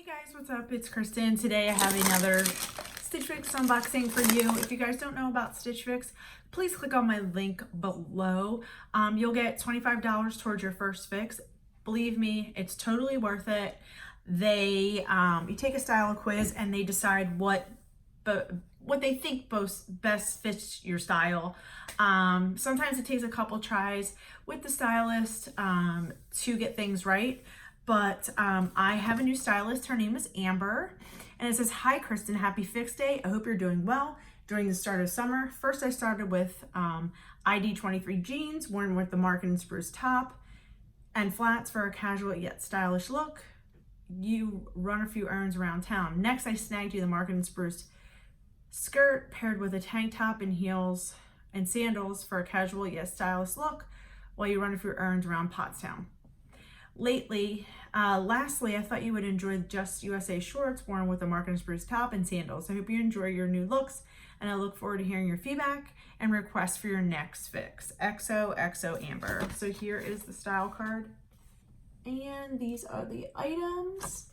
Guys, what's up? It's Kristen. Today I have another Stitch Fix unboxing for you. If you guys don't know about Stitch Fix, please click on my link below. You'll get $25 towards your first fix. Believe me, it's totally worth it. You take a style quiz and they decide what they think best fits your style. Sometimes it takes a couple tries with the stylist to get things right. But I have a new stylist. Her name is Amber. And it says, "Hi, Kristen. Happy Fix Day. I hope you're doing well during the start of summer. First, I started with ID 23 jeans worn with the Mark and Spruce top and flats for a casual yet stylish look. You run a few errands around town. Next, I snagged you the Mark and Spruce skirt paired with a tank top and heels and sandals for a casual yet stylish look while you run a few errands around Pottstown. Lastly, I thought you would enjoy Just USA shorts worn with a Mark and Spruce top and sandals. I hope you enjoy your new looks, and I look forward to hearing your feedback and requests for your next fix. XOXO Amber." So here is the style card, and these are the items.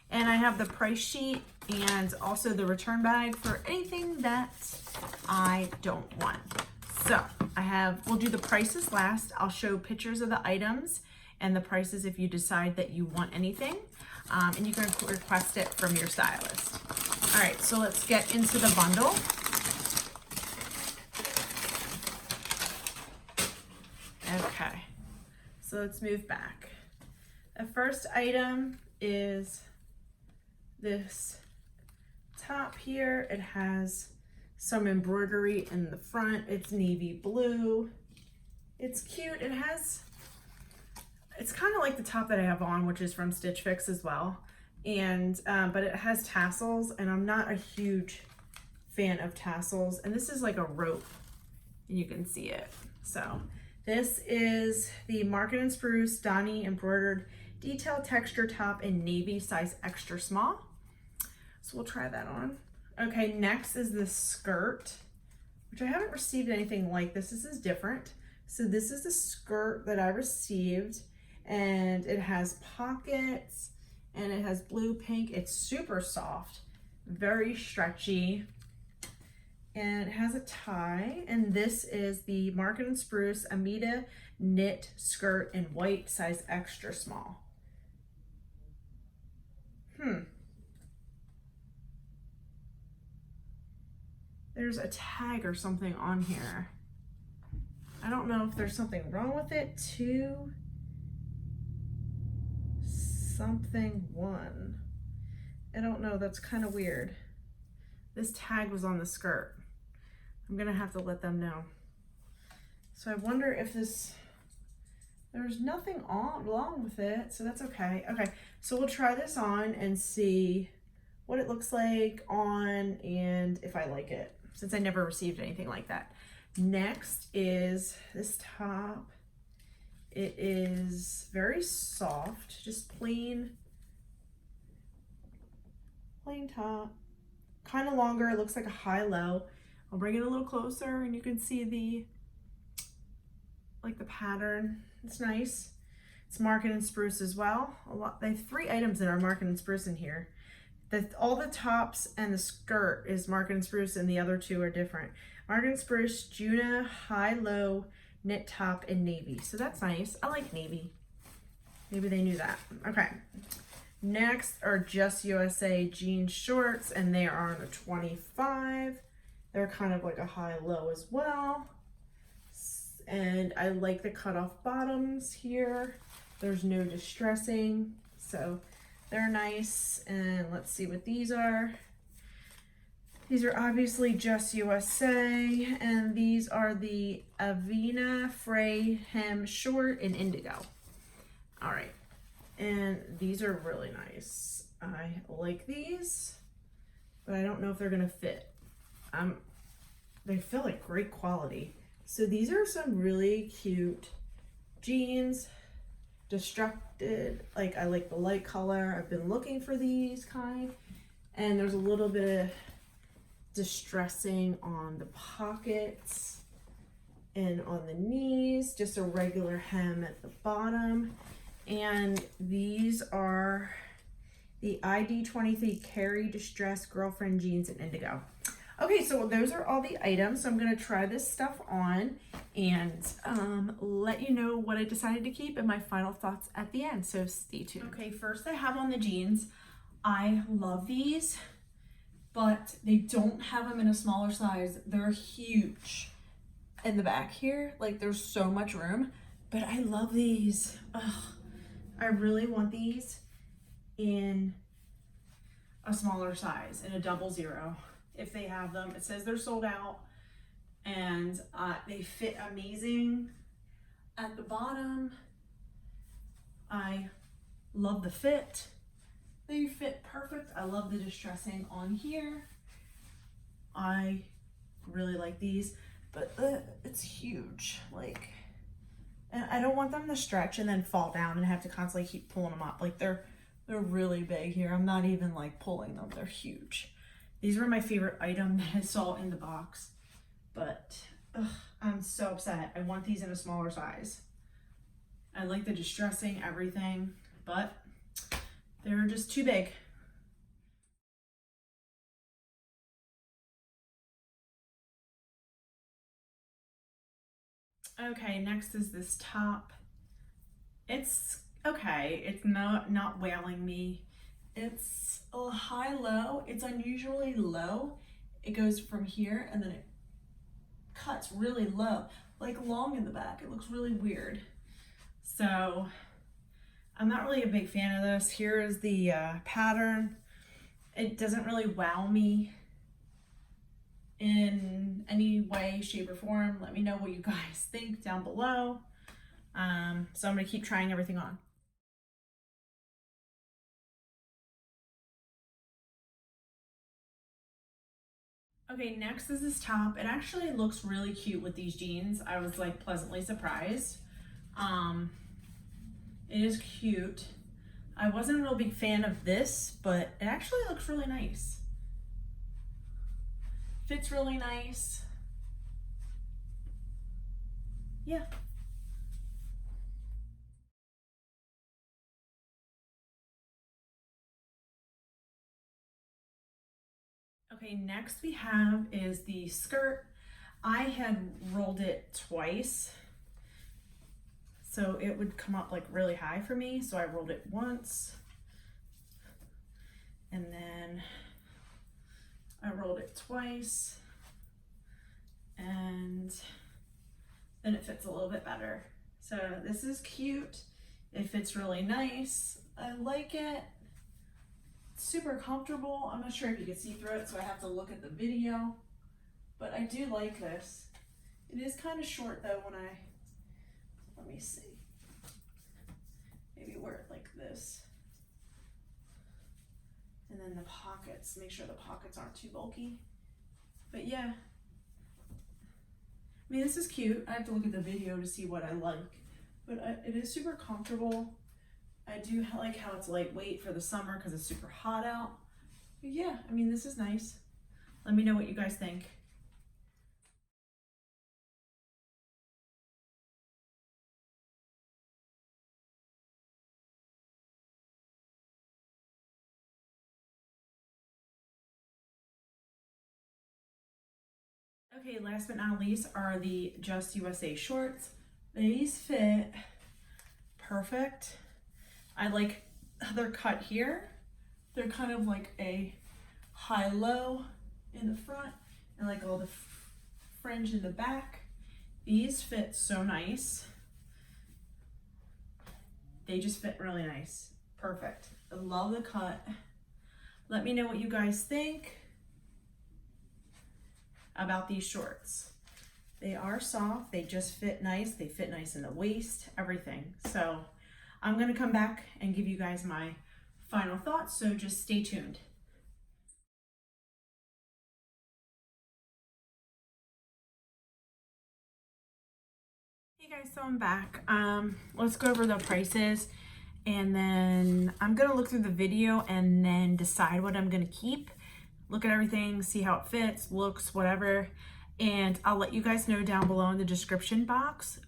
And I have the price sheet and also the return bag for anything that I don't want. So we'll do the prices last. I'll show pictures of the items and the prices if you decide that you want anything, and you can request it from your stylist. All right, so let's get into the bundle. Okay, so let's move back. The first item is this top here. It has some embroidery in the front. It's navy blue. It's cute. It's kind of like the top that I have on, which is from Stitch Fix as well. And, but it has tassels, and I'm not a huge fan of tassels. And this is like a rope, and you can see it. So this is the Mark and Spruce Donny embroidered detail texture top in navy, size extra small. So we'll try that on. Okay, next is this skirt, which I haven't received anything like this. This is different. So this is the skirt that I received, and it has pockets and it has blue pink. It's super soft, very stretchy, and it has a tie. And this is the Mark and Spruce Amita knit skirt in white, size extra small. There's a tag or something on here. I don't know if there's something wrong with it. 2-something-1. I don't know, that's kind of weird. This tag was on the skirt. I'm gonna have to let them know. So I wonder if there's nothing wrong with it, so that's okay. Okay, so we'll try this on and see what it looks like on and if I like it, since I never received anything like that. Next is this top. It is very soft, just plain top, kind of longer. It looks like a high-low. I'll bring it a little closer and you can see the pattern. It's nice. It's Mark and Spruce as well. They have 3 items that are Mark and Spruce in here. All the tops and the skirt is Mark and Spruce, and the other 2 are different. Mark and Spruce Juna high-low knit top in navy. So that's nice. I like navy. Maybe they knew that. Okay. Next are Just USA jean shorts, and they are on a 25. They're kind of like a high-low as well. And I like the cutoff bottoms here. There's no distressing, so they're nice. And let's see what these are. These are obviously Just USA, and these are the Avena Frey hem short in indigo. All right, and these are really nice. I like these, but I don't know if they're gonna fit. They feel like great quality. So these are some really cute jeans, Destructed. Like, I like the light color. I've been looking for these kind, and there's a little bit of distressing on the pockets and on the knees, just a regular hem at the bottom. And these are the ID23 Carry Distress Girlfriend Jeans in Indigo. Okay, so those are all the items. So I'm gonna try this stuff on and let you know what I decided to keep and my final thoughts at the end, so stay tuned. Okay, first I have on the jeans. I love these, but they don't have them in a smaller size. They're huge in the back here. Like, there's so much room, but I love these. Ugh, I really want these in a smaller size, in a 00. If they have them. It says they're sold out, and they fit amazing at the bottom. I love the fit. They fit perfect. I love the distressing on here. I really like these, but it's huge. Like, and I don't want them to stretch and then fall down and have to constantly keep pulling them up. Like, they're really big here. I'm not even like pulling them. They're huge. These were my favorite item that I saw in the box, but I'm so upset. I want these in a smaller size. I like the distressing, everything, but they're just too big. Okay, next is this top. It's okay. It's not wailing me. It's a high-low. It's unusually low. It goes from here and then it cuts really low, like long in the back. It looks really weird. So I'm not really a big fan of this. Here is the pattern. It doesn't really wow me in any way, shape, or form. Let me know what you guys think down below. So I'm gonna keep trying everything on. Okay, next is this top. It actually looks really cute with these jeans. I was like pleasantly surprised. It is cute. I wasn't a real big fan of this, but it actually looks really nice. Fits really nice. Yeah. Okay, next we have is the skirt. I had rolled it twice, so it would come up like really high for me. So I rolled it once, and then I rolled it twice, and then it fits a little bit better. So this is cute. It fits really nice. I like it. Super comfortable. I'm not sure if you can see through it, so I have to look at the video, but I do like this. It is kind of short though let me see, maybe wear it like this, and then the pockets, make sure the pockets aren't too bulky. But yeah, I mean, this is cute. I have to look at the video to see what I like, but it is super comfortable. I do like how it's lightweight for the summer because it's super hot out. But yeah, I mean, this is nice. Let me know what you guys think. Okay, last but not least are the Just USA shorts. These fit perfect. I like how they're cut here. They're kind of like a high-low in the front and like all the fringe in the back. These fit so nice. They just fit really nice. Perfect. I love the cut. Let me know what you guys think about these shorts. They are soft. They just fit nice. They fit nice in the waist, everything. So I'm gonna come back and give you guys my final thoughts, so just stay tuned. Hey guys, so I'm back. Let's go over the prices, and then I'm gonna look through the video and then decide what I'm gonna keep. Look at everything, see how it fits, looks, whatever. And I'll let you guys know down below in the description box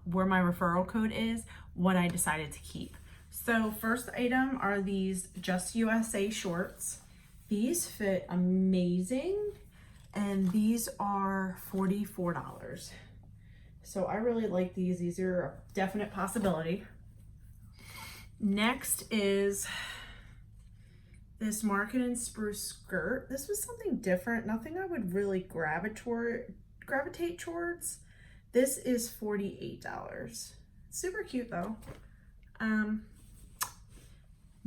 where my referral code is, what I decided to keep. So first item are these Just USA shorts. These fit amazing, and these are $44. So I really like these. These are a definite possibility. Next is this Market and Spruce skirt. This was something different, nothing I would really gravitate towards. This is $48. Super cute though.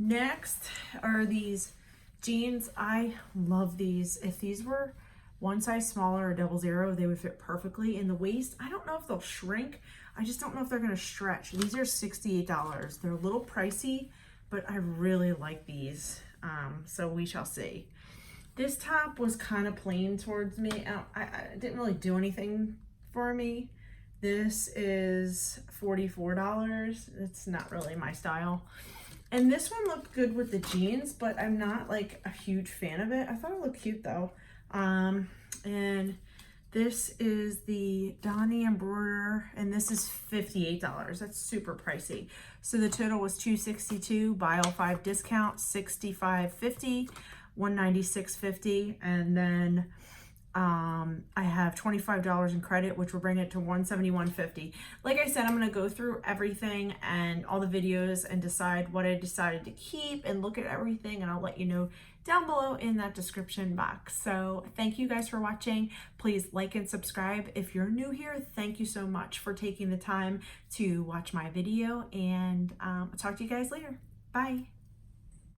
Next are these jeans. I love these. If these were one size smaller or 00, they would fit perfectly in the waist. I don't know if they'll shrink. I just don't know if they're gonna stretch. These are $68. They're a little pricey, but I really like these. So we shall see. This top was kind of plain towards me. I didn't really do anything for me. This is $44. It's not really my style. And this one looked good with the jeans, but I'm not like a huge fan of it. I thought it looked cute though. And this is the Donny Embroider, and this is $58. That's super pricey. So the total was $262, buy all 5 discount, $65.50, $196.50, and then I have $25 in credit, which will bring it to $171.50. Like I said, I'm going to go through everything and all the videos and decide what I decided to keep and look at everything, and I'll let you know down below in that description box. So thank you guys for watching. Please like and subscribe. If you're new here, thank you so much for taking the time to watch my video, and I'll talk to you guys later. Bye.